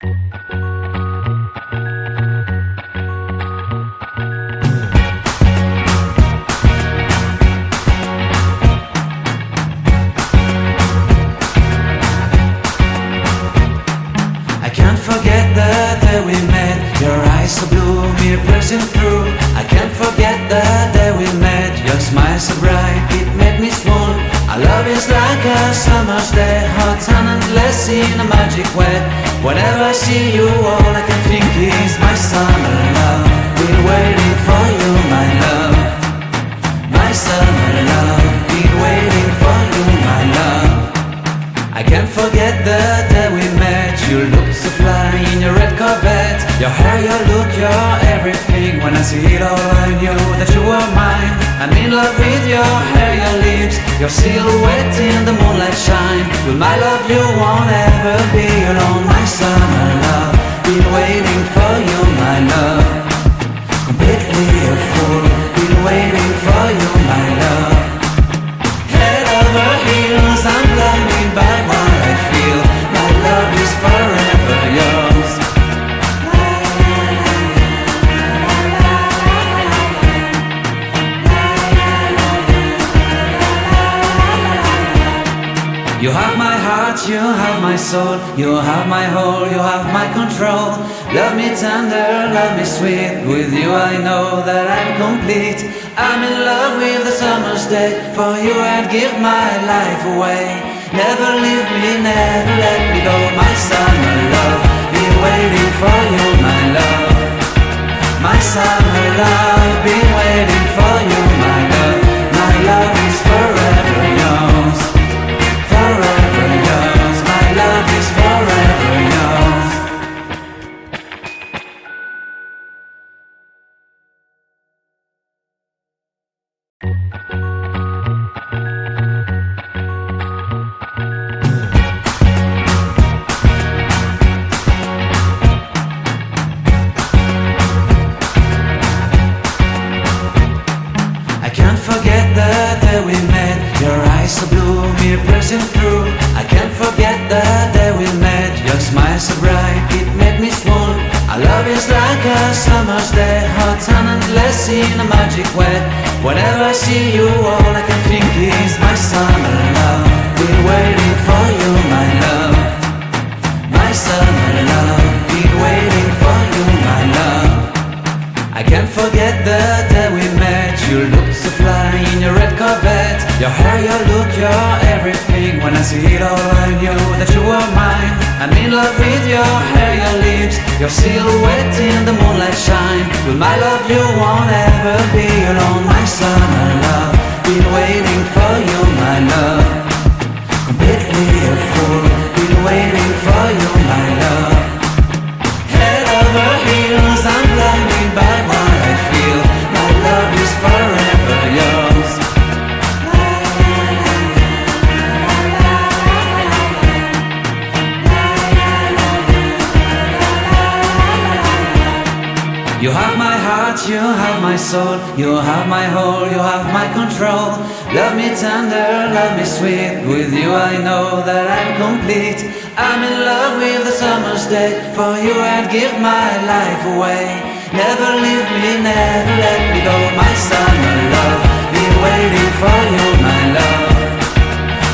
I can't forget the day we met. Your eyes so blue, me piercing through. I can't forget the day we met. Your smile so bright, it made me swoon. Our love is like a summer's day, hot and endless in a magic way. Whenever I see you, all I can think is my summer love. Been waiting for you, my love. My summer love. Been waiting for you, my love. I can't forget the day we met. You looked so fly in your red Corvette. Your hair, your look, your everything. When I see it all, I knew that you were mine. I'm in love with your hair, your lips, your silhouette in the moonlight shine. With my love you won't ever be alone. My summer love, been waiting for you, my love. Completely a fool, been waiting for you, my love. Head over heels, I'm blinded by what I feel. My love is forever yours. You have my heart, you have my soul, you have my whole, you have my control. Love me tender, love me sweet. With you I know that I'm complete. I'm in love with the summer's day. For you I'd give my life away. Never leave me, never let me go. My summer love, been waiting for you, my love. My summer love, been waiting for you, my love. My love is forever yours. Forever yours, my love is forever yours. I can't forget the day we met. Your eyes so blue, me piercing through. I can't forget the day we met. Your smile so bright, it made me swoon. Our love is like a summer's day, hot and endless in a magic way. Whenever I see you, all I can think is my summer love. Been waiting for you, my love. My summer love. Been waiting for you, my love. I can't forget the day we met. You looked so fly in your red Corvette. Your hair, your look, your everything. When I see it all, I knew that you were mine. I'm in love with your hair, your lips, your silhouette in the moonlight shine. With my love you won't ever be alone. My summer love, been waiting for you, my love. Completely a fool, been waiting for you, my love. Head over heels, I'm blinded by what I feel. My love is forever yours. You have my heart, you have my soul, you have my whole, you have my control. Love me tender, love me sweet. With you I know that I'm complete. I'm in love with the summer's day. For you I'd give my life away. Never leave me, never let me go. My summer love, been waiting for you, my love.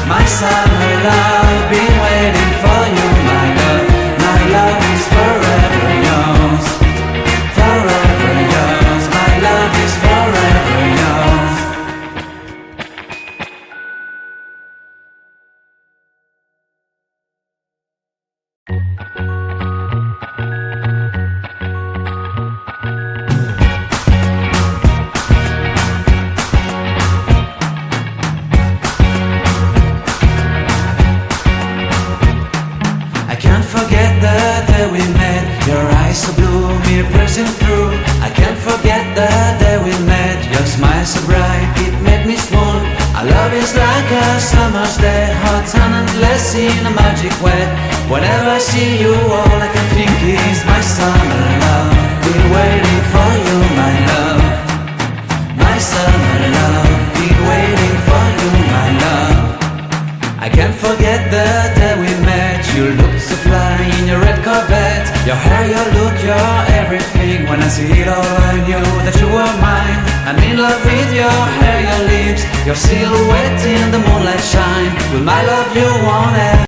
My summer love, been waiting for you, my love. My love is forever yours. Forever yours, my love is forever yours. I can't forget the day we met. Your eyes so blue, me piercing through. I can't forget the day we met. Your smile so bright, it made me swoon. Our love is like a summer's day, hot and endless in a magic way. Whenever I see you, all I can think is my summer love. Been waiting for you, my love. My summer love. Been waiting for you, my love. I can't forget the day we met. You looked so fly in your red Corvette. Your hair, your look, your everything. When I see it all, I knew that you were mine. I'm in love with your hair, your lips, your silhouette in the moonlight shine. With my love you want it.